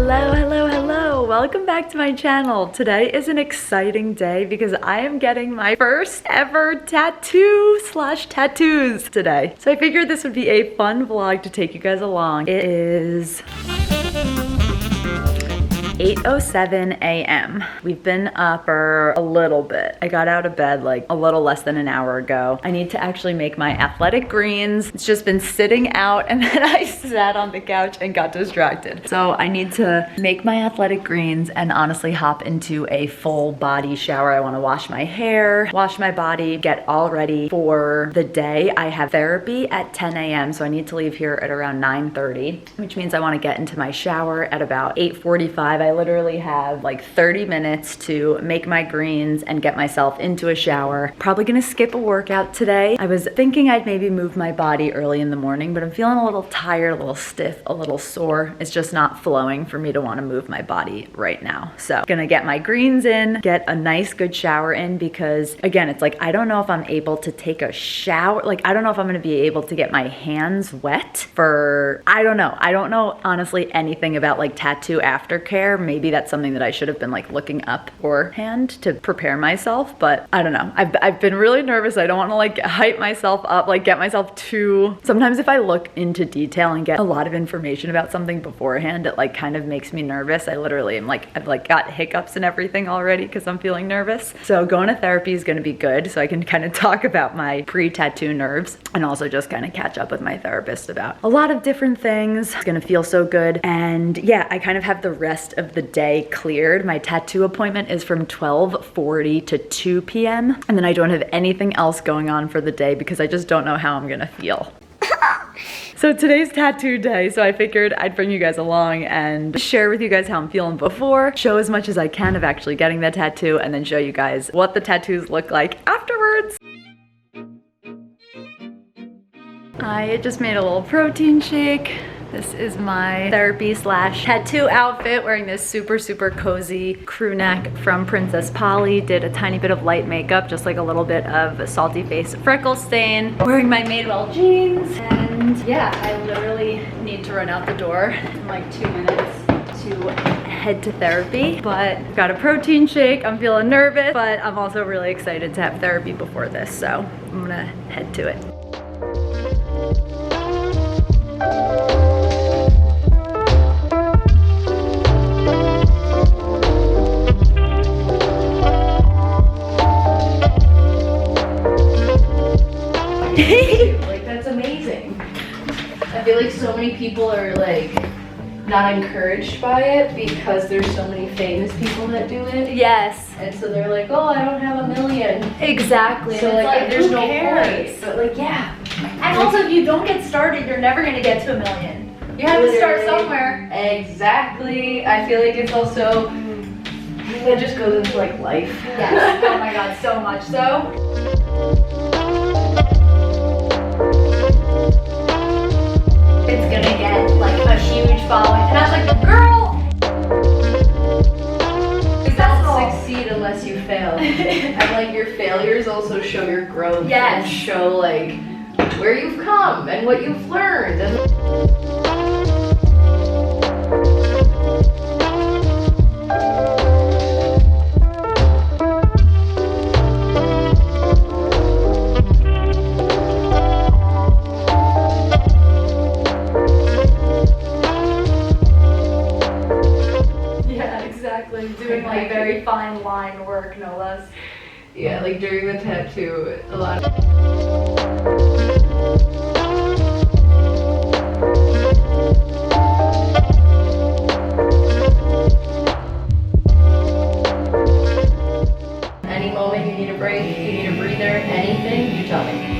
Hello, hello, hello. Welcome back to my channel. Today is an exciting day because I am getting my first ever tattoo/tattoos today. So I figured this would be a fun vlog to take you guys along. It is 8:07 a.m. We've been up for a little bit. I got out of bed like a little less than an hour ago. I need to actually make my athletic greens. It's just been sitting out and then I sat on the couch and got distracted. So I need to make my athletic greens and honestly hop into a full body shower. I want to wash my hair, wash my body, get all ready for the day. I have therapy at 10 a.m. so I need to leave here at around 9:30, which means I want to get into my shower at about 8:45. I literally have like 30 minutes to make my greens and get myself into a shower. Probably gonna skip a workout today. I was thinking I'd maybe move my body early in the morning, but I'm feeling a little tired, a little stiff, a little sore. It's just not flowing for me to want to move my body right now. So gonna get my greens in, get a nice good shower in, because again, it's like I don't know if I'm able to take a shower. Like I don't know if I'm gonna be able to get my hands wet for, I don't know honestly anything about like tattoo aftercare. Maybe that's something that I should have been like looking up beforehand to prepare myself, but I don't know. I've been really nervous. I don't want to like hype myself up, like get myself too. Sometimes if I look into detail and get a lot of information about something beforehand, it like kind of makes me nervous. I literally am like, I've like got hiccups and everything already because I'm feeling nervous. So going to therapy is going to be good, so I can kind of talk about my pre-tattoo nerves and also just kind of catch up with my therapist about a lot of different things. It's going to feel so good. And yeah, I kind of have the rest of the day cleared. My tattoo appointment is from 12:40 to 2 p.m. and then I don't have anything else going on for the day because I just don't know how I'm gonna feel. So today's tattoo day, so I figured I'd bring you guys along and share with you guys how I'm feeling before, show as much as I can of actually getting the tattoo, and then show you guys what the tattoos look like afterwards. I just made a little protein shake. This is my therapy/tattoo outfit, wearing this super cozy crew neck from Princess Polly. Did a tiny bit of light makeup, just like a little bit of salty face freckle stain. Wearing my Madewell jeans, and yeah, I literally need to run out the door in like 2 minutes to head to therapy. But got a protein shake, I'm feeling nervous, but I'm also really excited to have therapy before this, so I'm gonna head to it. Like that's amazing. I feel like so many people are like not encouraged by it because there's so many famous people that do it. Yes. And so they're like, oh, I don't have a million. Exactly. So like there's no point. But like, yeah. And also, if you don't get started, you're never gonna get to a million. You have to start somewhere. Exactly. I feel like it's also, that just goes into like life. Yes. Oh my god, so much so. It's gonna get like a huge following. And I was like, girl! You don't succeed unless you fail. And like your failures also show your growth. Yes. And show like where you've come and what you've learned. And doing like very fine line work, no less. yeah, like during the tattoo, a lot of any moment you need a break, you need a breather, anything, you tell me.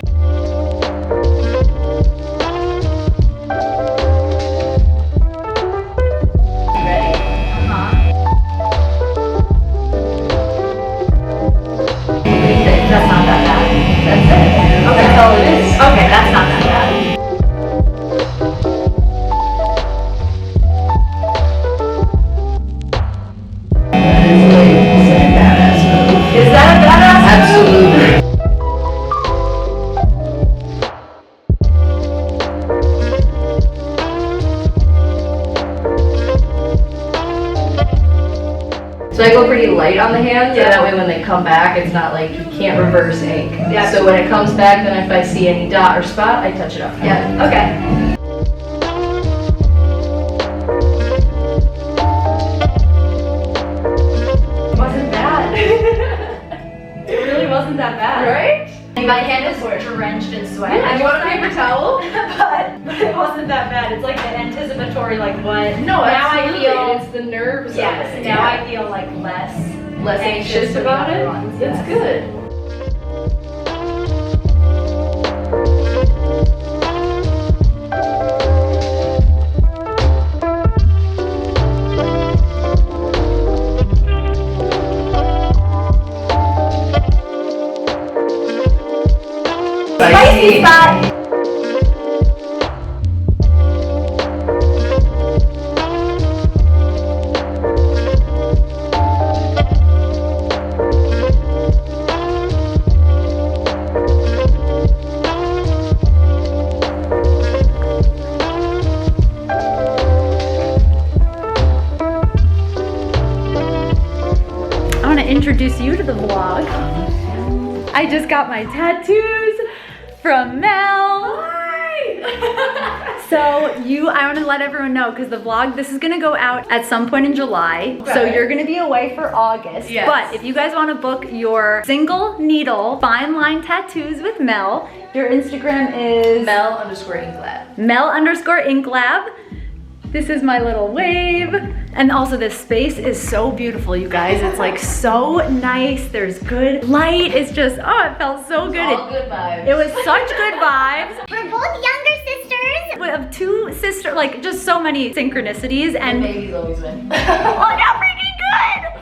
That's not that bad. That's it. Okay. That's all it is. Okay, that's not that So I go pretty light on the hands, and that way when they come back, it's not like you can't reverse ink. Yeah. So when it comes back, then if I see any dot or spot, I touch it up. Yeah, okay. Wasn't bad. It really wasn't that bad. Right? My hand is drenched in sweat. I want a paper towel. but it wasn't that bad. It's like the anticipatory, like what? No, now absolutely. I feel. It's the nerves. Yes. Of it. Now I feel like less anxious about it. That's good. Spicy spot. I want to introduce you to the vlog. I just got my tattoos from Mel. Hi! So I want to let everyone know because the vlog, this is gonna go out at some point in July. Okay. So you're gonna be away for August. Yes. But if you guys want to book your single needle fine line tattoos with Mel, your Instagram is Mel_Ink_Lab. Mel_Ink_Lab. This is my little wave. And also this space is so beautiful, you guys. It's like so nice. There's good light. It's just, oh, it felt so good. All good vibes. It was such good vibes. We're both younger sisters. We have two sisters, like just so many synchronicities. And babies always win. oh, how freaking good!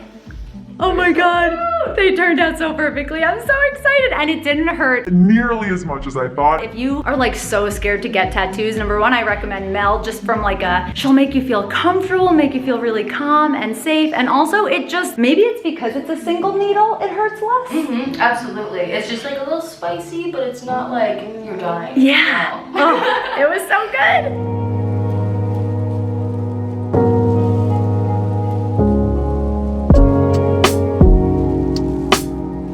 Oh my God, they turned out so perfectly. I'm so excited, and it didn't hurt nearly as much as I thought. If you are like so scared to get tattoos, number one, I recommend Mel just from like she'll make you feel comfortable, make you feel really calm and safe. And also it just, maybe it's because it's a single needle, it hurts less. Mm-hmm, absolutely. It's just like a little spicy, but it's not like you're dying. Yeah. No. Oh, it was so good.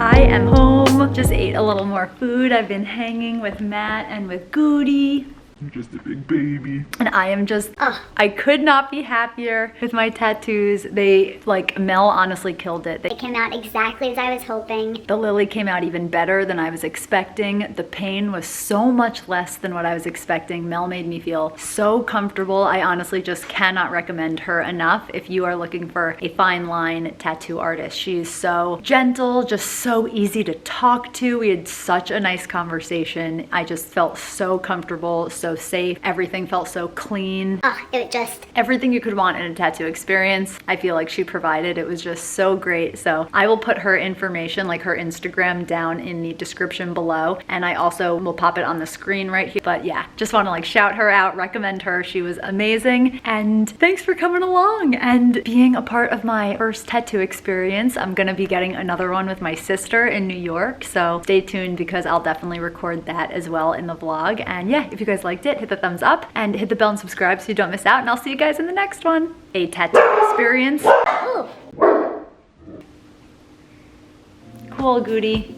I am home. Just ate a little more food. I've been hanging with Matt and with Goody. You're just a big baby. And I am just, I could not be happier with my tattoos. They, like, Mel honestly killed it. It came out exactly as I was hoping. The lily came out even better than I was expecting. The pain was so much less than what I was expecting. Mel made me feel so comfortable. I honestly just cannot recommend her enough if you are looking for a fine line tattoo artist. She's so gentle, just so easy to talk to. We had such a nice conversation. I just felt so comfortable, so safe. Everything felt so clean. It just... Everything you could want in a tattoo experience, I feel like she provided. It was just so great. So I will put her information, like her Instagram, down in the description below. And I also will pop it on the screen right here. But yeah, just want to like shout her out, recommend her. She was amazing. And thanks for coming along and being a part of my first tattoo experience. I'm gonna be getting another one with my sister in New York. So stay tuned because I'll definitely record that as well in the vlog. And yeah, if you guys liked it, hit the thumbs up and hit the bell and subscribe so you don't miss out. And I'll see you guys in the next one. A tattoo experience. Ooh. Cool, Goody.